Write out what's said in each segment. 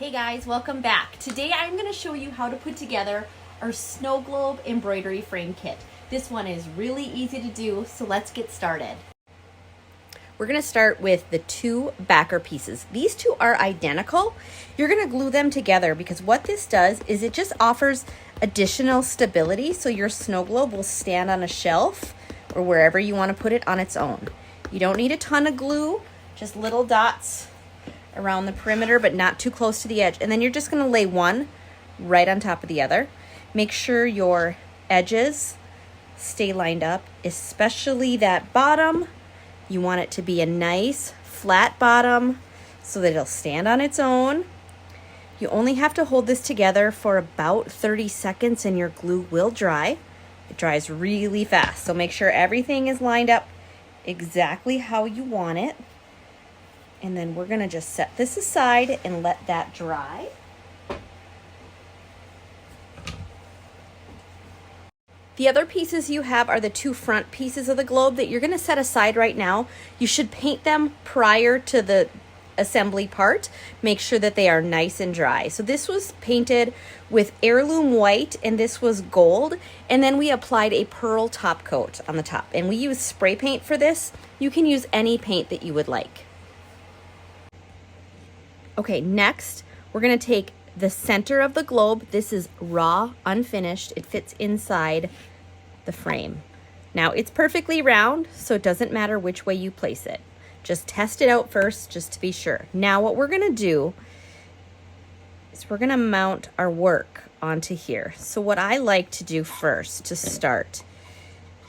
Hey guys, welcome back. Today I'm going to show you how to put together our snow globe embroidery frame kit. This one is really easy to do, so let's get started. We're going to start with the two backer pieces. These two are identical. You're going to glue them together because what this does is it just offers additional stability so your snow globe will stand on a shelf or wherever you want to put it on its own. You don't need a ton of glue, just little dots around the perimeter, but not too close to the edge. And then you're just going to lay one right on top of the other. Make sure your edges stay lined up, especially that bottom. You want it to be a nice flat bottom so that it'll stand on its own. You only have to hold this together for about 30 seconds and your glue will dry. It dries really fast, so make sure everything is lined up exactly how you want it. And then we're gonna just set this aside and let that dry. The other pieces you have are the two front pieces of the globe that you're gonna set aside right now. You should paint them prior to the assembly part. Make sure that they are nice and dry. So this was painted with heirloom white and this was gold. And then we applied a pearl top coat on the top. And we use spray paint for this. You can use any paint that you would like. Okay, next, we're gonna take the center of the globe. This is raw, unfinished. It fits inside the frame. Now, it's perfectly round, so it doesn't matter which way you place it. Just test it out first, just to be sure. Now, what we're gonna do is we're gonna mount our work onto here. So what I like to do first to start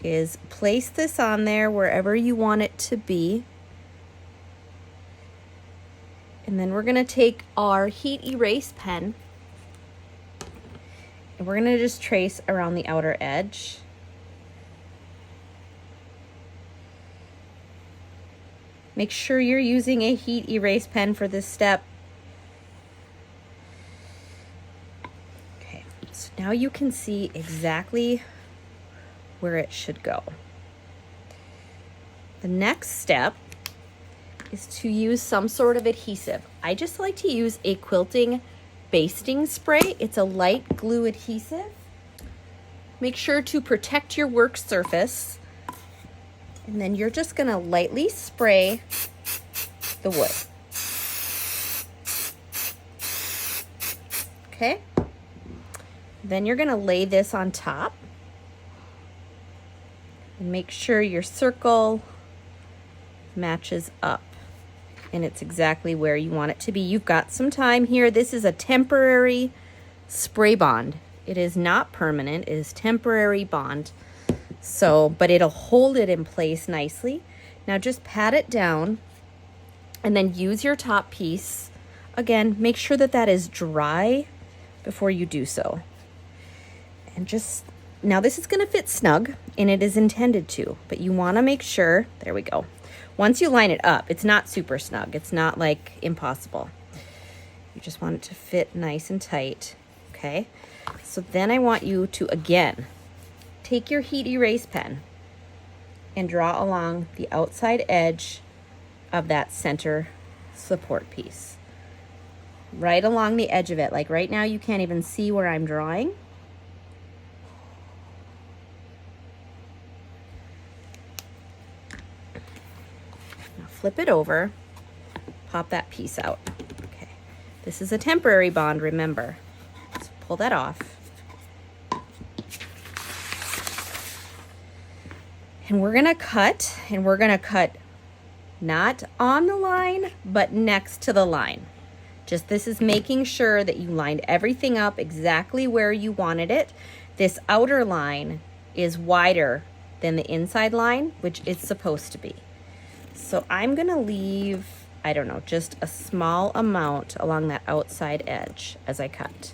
is place this on there wherever you want it to be. And then we're gonna take our heat erase pen and we're gonna just trace around the outer edge. Make sure you're using a heat erase pen for this step. Okay, so now you can see exactly where it should go. The next step is to use some sort of adhesive. I just like to use a quilting basting spray. It's a light glue adhesive. Make sure to protect your work surface. And then you're just gonna lightly spray the wood. Okay? Then you're gonna lay this on top. And make sure your circle matches up. And it's exactly where you want it to be. You've got some time here. This is a temporary spray bond. It is not permanent, it is temporary bond. So, but it'll hold it in place nicely. Now just pat it down and then use your top piece. Again, make sure that that is dry before you do so. And just, now this is gonna fit snug and it is intended to, but you wanna make sure, there we go. Once you line it up, it's not super snug. It's not like impossible. You just want it to fit nice and tight, okay? So then I want you to, again, take your heat erase pen and draw along the outside edge of that center support piece. Right along the edge of it. Like right now, you can't even see where I'm drawing. Flip it over, pop that piece out. Okay, this is a temporary bond, remember. So pull that off. And we're gonna cut, and we're gonna cut not on the line, but next to the line. Just this is making sure that you lined everything up exactly where you wanted it. This outer line is wider than the inside line, which it's supposed to be. So I'm gonna leave, I don't know, just a small amount along that outside edge as I cut.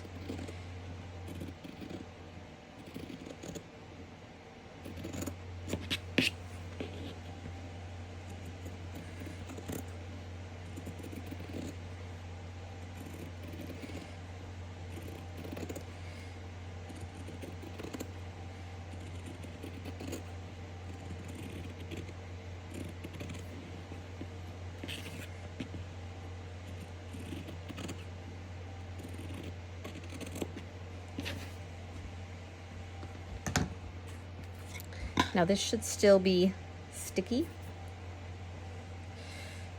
Now this should still be sticky.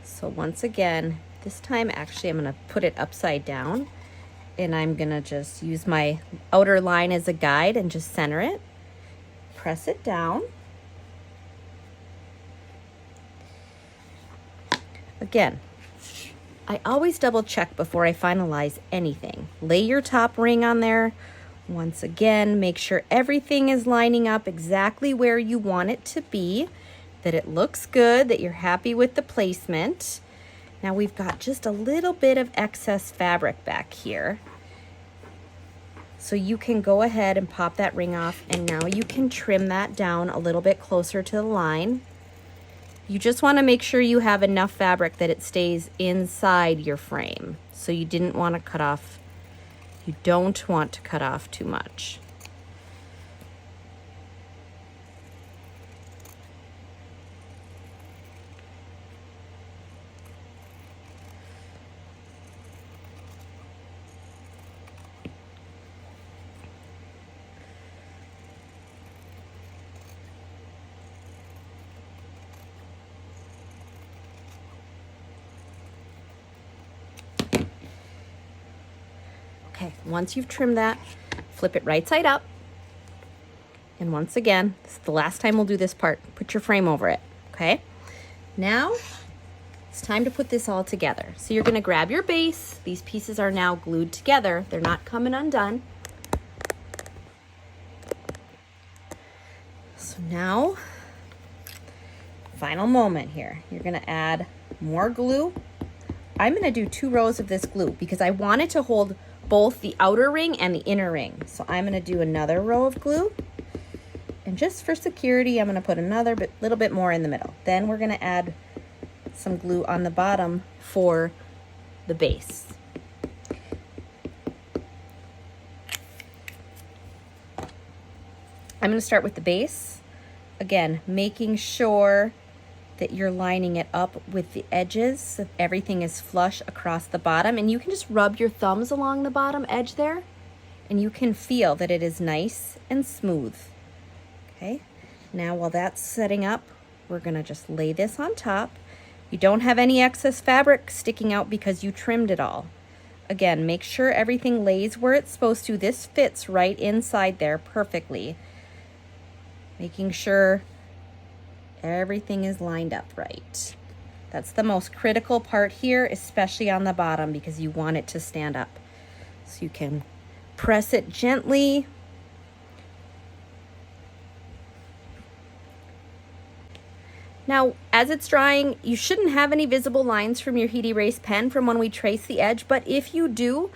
So once again, this time actually I'm gonna put it upside down, and I'm gonna just use my outer line as a guide and just center it. Press it down. Again, I always double check before I finalize anything. Lay your top ring on there. Once again, make sure everything is lining up exactly where you want it to be, that it looks good, that you're happy with the placement. Now we've got just a little bit of excess fabric back here. So you can go ahead and pop that ring off, and now you can trim that down a little bit closer to the line. You just want to make sure you have enough fabric that it stays inside your frame. So you didn't want to cut off, you don't want to cut off too much. Okay, once you've trimmed that, flip it right side up. And once again, this is the last time we'll do this part. Put your frame over it, okay? Now, it's time to put this all together. So you're gonna grab your base. These pieces are now glued together. They're not coming undone. So now, final moment here. You're gonna add more glue. I'm gonna do 2 rows of this glue because I want it to hold both the outer ring and the inner ring. So I'm gonna do another row of glue. And just for security, I'm gonna put another little bit more in the middle. Then we're gonna add some glue on the bottom for the base. I'm gonna start with the base. Again, making sure that you're lining it up with the edges so everything is flush across the bottom, and you can just rub your thumbs along the bottom edge there and you can feel that it is nice and smooth. Okay, now while that's setting up, we're gonna just lay this on top. You don't have any excess fabric sticking out because you trimmed it all. Again, make sure everything lays where it's supposed to. This fits right inside there perfectly. Making sure everything is lined up right. That's the most critical part here, especially on the bottom, because you want it to stand up. So you can press it gently. Now, as it's drying, you shouldn't have any visible lines from your heat erase pen from when we trace the edge, but if you do,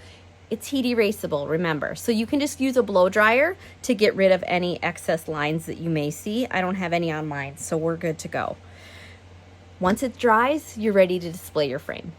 it's heat erasable, remember. So you can just use a blow dryer to get rid of any excess lines that you may see. I don't have any on mine, so we're good to go. Once it dries, you're ready to display your frame.